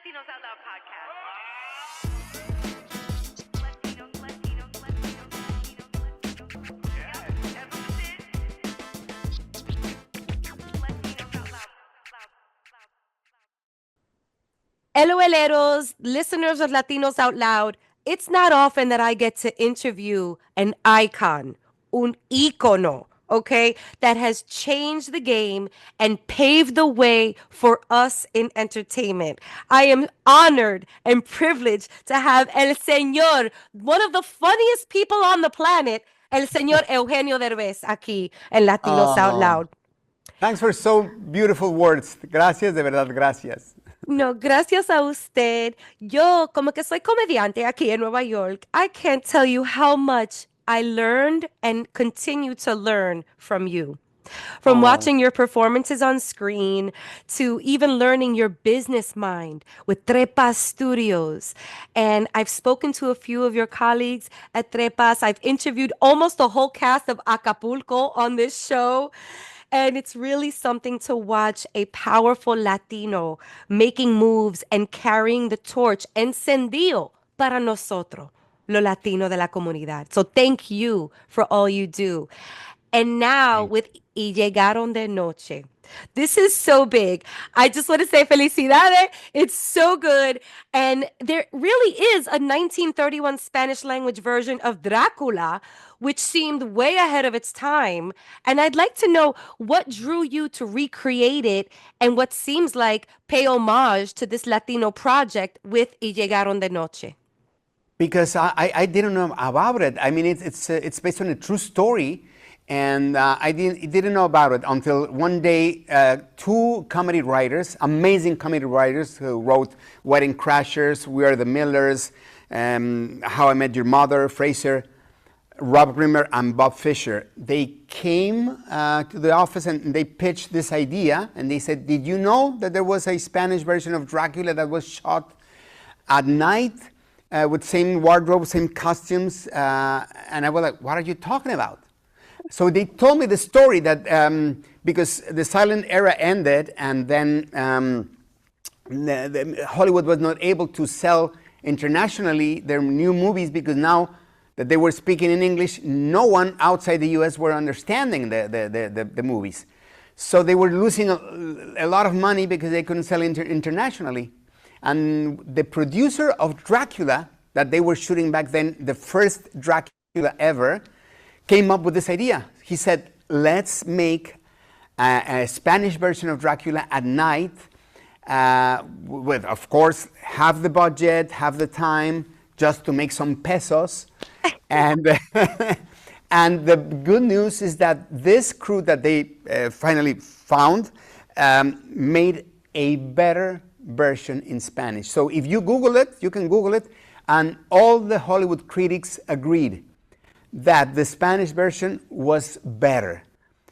Latinos Out Loud podcast. Latinos, Latinos, Latinos, Latinos, Latinos. Yeah, that's what this is. Latinos Out Loud. LOLeros, listeners of Latinos Out Loud, it's not often that I get to interview an icon, un icono, okay, that has changed the game and paved the way for us in entertainment. I am honored and privileged to have El Señor, one of the funniest people on the planet, El Señor Eugenio Derbez, aquí en Latinos Out Oh, Loud. thanks for so beautiful words. Gracias, de verdad, gracias. No, gracias a usted. Yo, como que soy comediante aquí en Nueva York, I can't tell you how much I learned and continue to learn from you. From Oh, watching your performances on screen to even learning your business mind with Trepas Studios. And I've spoken to a few of your colleagues at Trepas. I've interviewed almost the whole cast of Acapulco on this show. And it's really something to watch a powerful Latino making moves and carrying the torch encendido para nosotros, lo Latino de la comunidad. So thank you for all you do. And now thank with Y Llegaron de Noche. This is so big. I just want to say felicidades. It's so good. And there really is a 1931 Spanish language version of Dracula, which seemed way ahead of its time. And I'd like to know what drew you to recreate it and what seems like pay homage to this Latino project with Y Llegaron de Noche. because I didn't know about it. I mean, it's based on a true story, and I didn't know about it until one day. Two comedy writers, amazing comedy writers, who wrote Wedding Crashers, We Are the Millers, How I Met Your Mother, Frasier, Rob Grimmer, and Bob Fisher. They came to the office and they pitched this idea, and they said, "Did you know that there was a Spanish version of Dracula that was shot at night?" With same wardrobe, same costumes, and I was like, "What are you talking about?" So they told me the story that because the silent era ended, and then Hollywood was not able to sell internationally their new movies because now that they were speaking in English, no one outside the U.S. were understanding the movies. So they were losing a lot of money because they couldn't sell internationally. And the producer of Dracula that they were shooting back then, the first Dracula ever, came up with this idea. He said, let's make a Spanish version of Dracula at night with, of course, half the budget, half the time, just to make some pesos. And, and the good news is that this crew that they finally found made a better version in Spanish. So if you Google it, you can Google it, and all the Hollywood critics agreed that the Spanish version was better.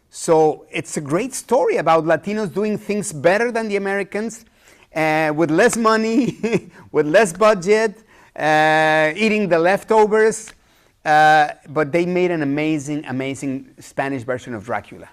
So it's a great story about Latinos doing things better than the Americans, with less money, with less budget, eating the leftovers, but they made an amazing, amazing Spanish version of Dracula.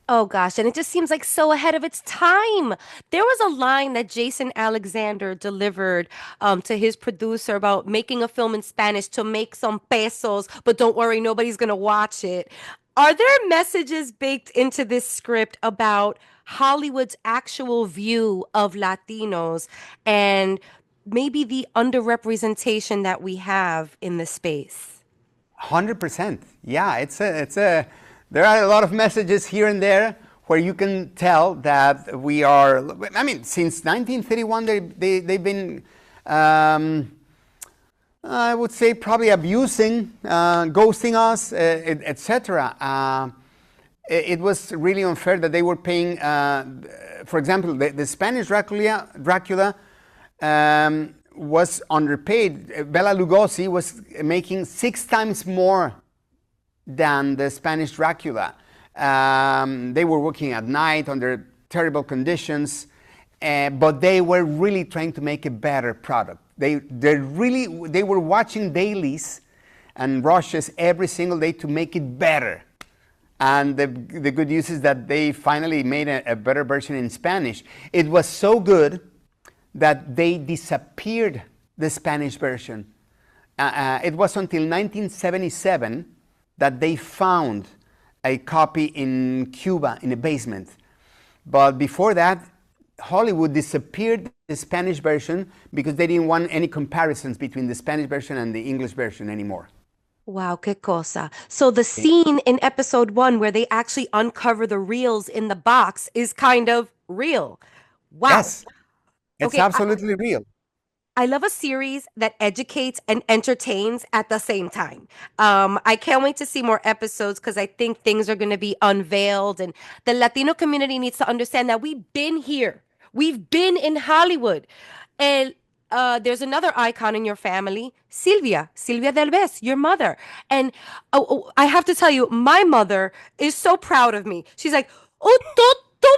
Oh gosh, and it just seems like so ahead of its time. There was a line that Jason Alexander delivered to his producer about making a film in Spanish to make some pesos, but don't worry, nobody's gonna watch it. Are there messages baked into this script about Hollywood's actual view of Latinos and maybe the underrepresentation that we have in the space? 100%. Yeah, there are a lot of messages here and there where you can tell that we are, I mean, since 1931, they've been, I would say, probably abusing, ghosting us, etc. It was really unfair that they were paying, for example, the Spanish Dracula was underpaid. Bela Lugosi was making 6 times more than the Spanish Dracula. They were working at night under terrible conditions, but they were really trying to make a better product. They were watching dailies and rushes every single day to make it better. And the good news is that they finally made a better version in Spanish. It was so good that they disappeared the Spanish version. It was until 1977 that they found a copy in Cuba in a basement. But before that, Hollywood disappeared the Spanish version because they didn't want any comparisons between the Spanish version and the English version anymore. Wow, qué cosa. So the scene in episode 1 where they actually uncover the reels in the box is kind of real. Wow. Yes, it's Okay, absolutely real. I love a series that educates and entertains at the same time. I can't wait to see more episodes because I think things are going to be unveiled, and the Latino community needs to understand that we've been here. We've been in Hollywood. And there's another icon in your family, Silvia Derbez, your mother. And I have to tell you, my mother is so proud of me. She's like, oh, tú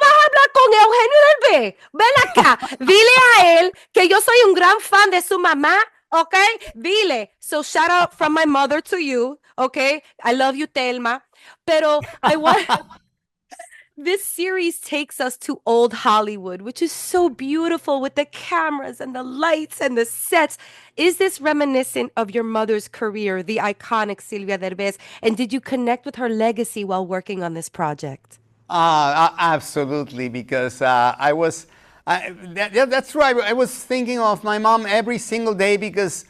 vas a hablar con Eugenio Derbez. Ven acá, dile a él que yo soy un gran fan de su mamá, okay? Dile. So shout out from my mother to you, okay? I love you, Telma. Pero I want... This series takes us to old Hollywood, which is so beautiful with the cameras and the lights and the sets. Is this reminiscent of your mother's career, the iconic Silvia Derbez? And did you connect with her legacy while working on this project? Absolutely, because that's right. I was thinking of my mom every single day because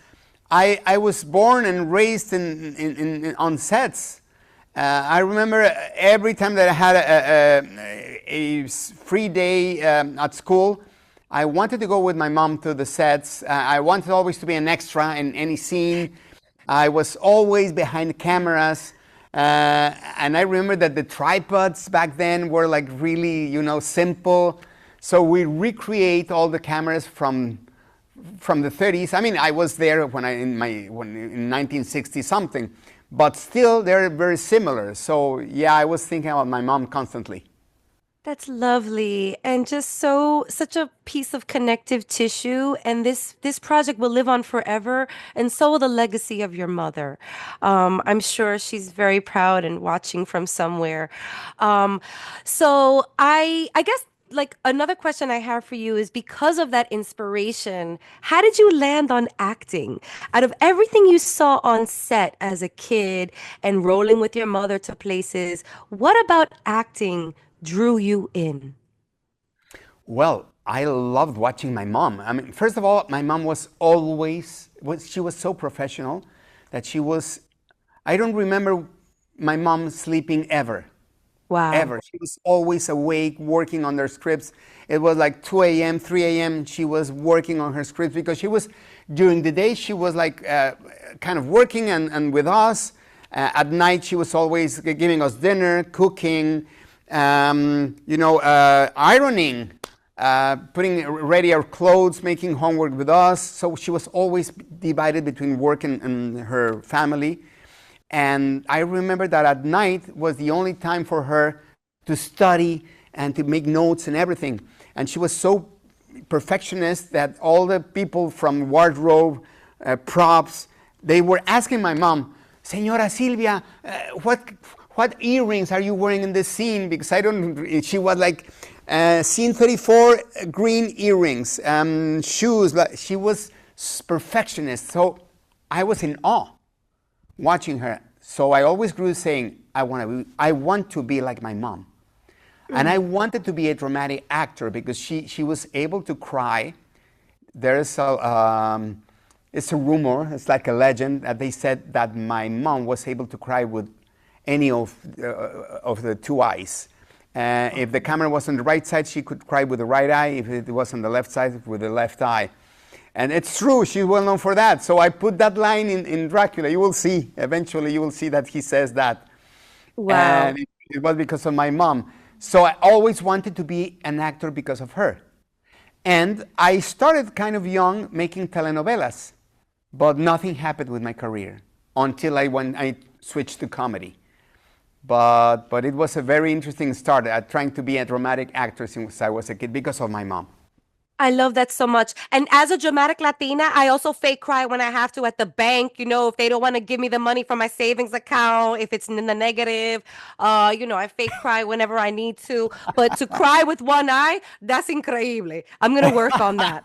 I was born and raised on sets. I remember every time that I had a free day at school, I wanted to go with my mom to the sets. I wanted always to be an extra in any scene. I was always behind the cameras. And I remember that the tripods back then were like really, simple. So we recreate all the cameras from the 30s. I mean, I was there in 1960 something. But still, they're very similar. So, yeah, I was thinking about my mom constantly. That's lovely, and just such a piece of connective tissue. And this project will live on forever, and so will the legacy of your mother. I'm sure she's very proud and watching from somewhere. So I guess like another question I have for you is because of that inspiration, how did you land on acting? Out of everything you saw on set as a kid and rolling with your mother to places, what about acting drew you in? Well, I loved watching my mom. I mean, first of all, my mom was always, she was so professional that I don't remember my mom sleeping ever. Wow. Ever. She was always awake, working on their scripts. It was like 2 a.m., 3 a.m. She was working on her scripts because during the day, she was like kind of working and with us. At night, she was always giving us dinner, cooking, ironing, putting ready our clothes, making homework with us. So she was always divided between work and her family. And I remember that at night was the only time for her to study and to make notes and everything. And she was so perfectionist that all the people from wardrobe, props, they were asking my mom, Señora Silvia, what earrings are you wearing in this scene? Because she was like, scene 34, green earrings, shoes. She was perfectionist. So I was in awe watching her. So I always grew saying, I want to be like my mom. And I wanted to be a dramatic actor because she was able to cry. It's a rumor, it's like a legend that they said that my mom was able to cry with any of the two eyes. If the camera was on the right side, she could cry with the right eye. If it was on the left side, with the left eye. And it's true, she's well known for that. So I put that line in Dracula. You will see, eventually you will see that he says that. Wow. And it was because of my mom. So I always wanted to be an actor because of her. And I started kind of young making telenovelas, but nothing happened with my career until I switched to comedy. But it was a very interesting start at trying to be a dramatic actor since I was a kid because of my mom. I love that so much. And as a dramatic Latina, I also fake cry when I have to at the bank, if they don't want to give me the money from my savings account, if it's in the negative. I fake cry whenever I need to. But to cry with one eye, that's increíble. I'm gonna work on that.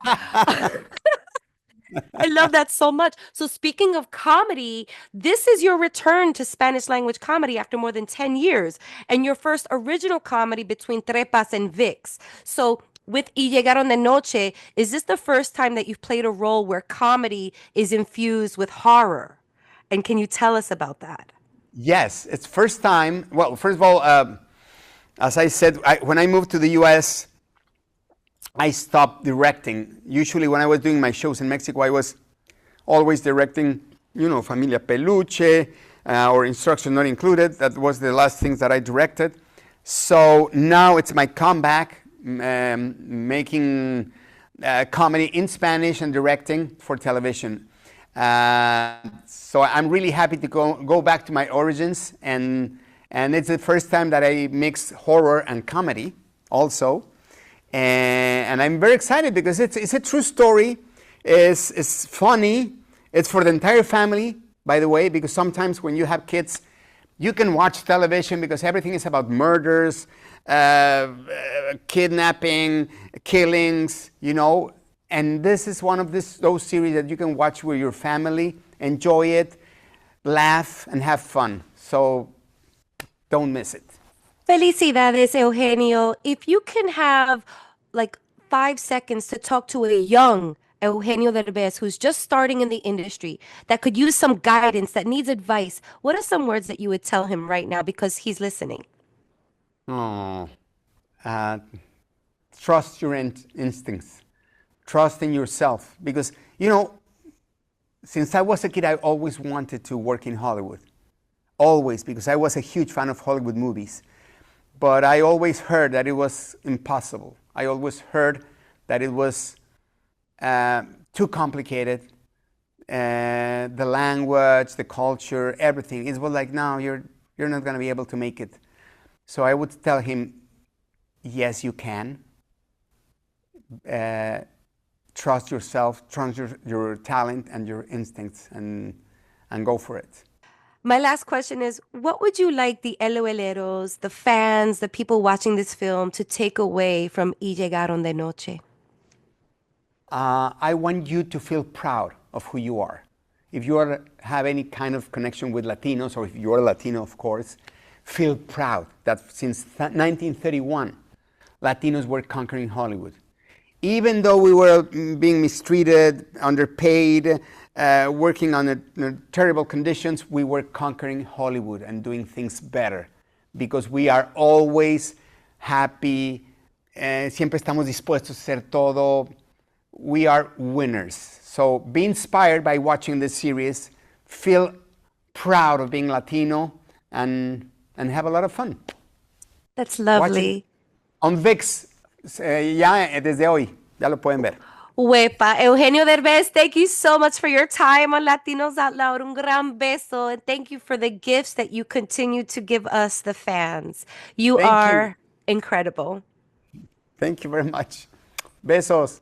I love that so much. So speaking of comedy, this is your return to Spanish language comedy after more than 10 years and your first original comedy between Trepas and Vix. So with Y Llegaron de Noche, is this the first time that you've played a role where comedy is infused with horror? And can you tell us about that? Yes, it's first time. Well, first of all, as I said, when I moved to the U.S., I stopped directing. Usually, when I was doing my shows in Mexico, I was always directing, Familia Peluche or Instruction Not Included. That was the last things that I directed. So now it's my comeback, making comedy in Spanish and directing for television. So I'm really happy to go back to my origins, and it's the first time that I mix horror and comedy also. And I'm very excited because it's a true story. It's funny. It's for the entire family, by the way, because sometimes when you have kids, you can watch television because everything is about murders, kidnapping, killings, And this is one of those series that you can watch with your family, enjoy it, laugh, and have fun. So don't miss it. Felicidades, Eugenio. If you can have like 5 seconds to talk to a young Eugenio Derbez who's just starting in the industry that could use some guidance, that needs advice, what are some words that you would tell him right now because he's listening? Oh, trust your instincts. Trust in yourself. Because, since I was a kid, I always wanted to work in Hollywood. Always, because I was a huge fan of Hollywood movies. But I always heard that it was impossible. I always heard that it was too complicated. The language, the culture, everything. It was like, no, you're not going to be able to make it. So I would tell him, yes, you can. Trust yourself, trust your talent and your instincts, and go for it. My last question is, what would you like the LOLeros, the fans, the people watching this film to take away from Y Llegaron de Noche? I want you to feel proud of who you are. If you have any kind of connection with Latinos, or if you're Latino, of course, feel proud that since 1931, Latinos were conquering Hollywood. Even though we were being mistreated, underpaid, working under terrible conditions, we were conquering Hollywood and doing things better because we are always happy, siempre estamos dispuestos a hacer todo. We are winners. So be inspired by watching this series, feel proud of being Latino, and have a lot of fun. That's lovely. On VIX, ya desde hoy, ya lo pueden ver. Huepa. Eugenio Derbez, thank you so much for your time on Latinos Out Loud. Un gran beso. And thank you for the gifts that you continue to give us, the fans. You are incredible. Thank you very much. Besos.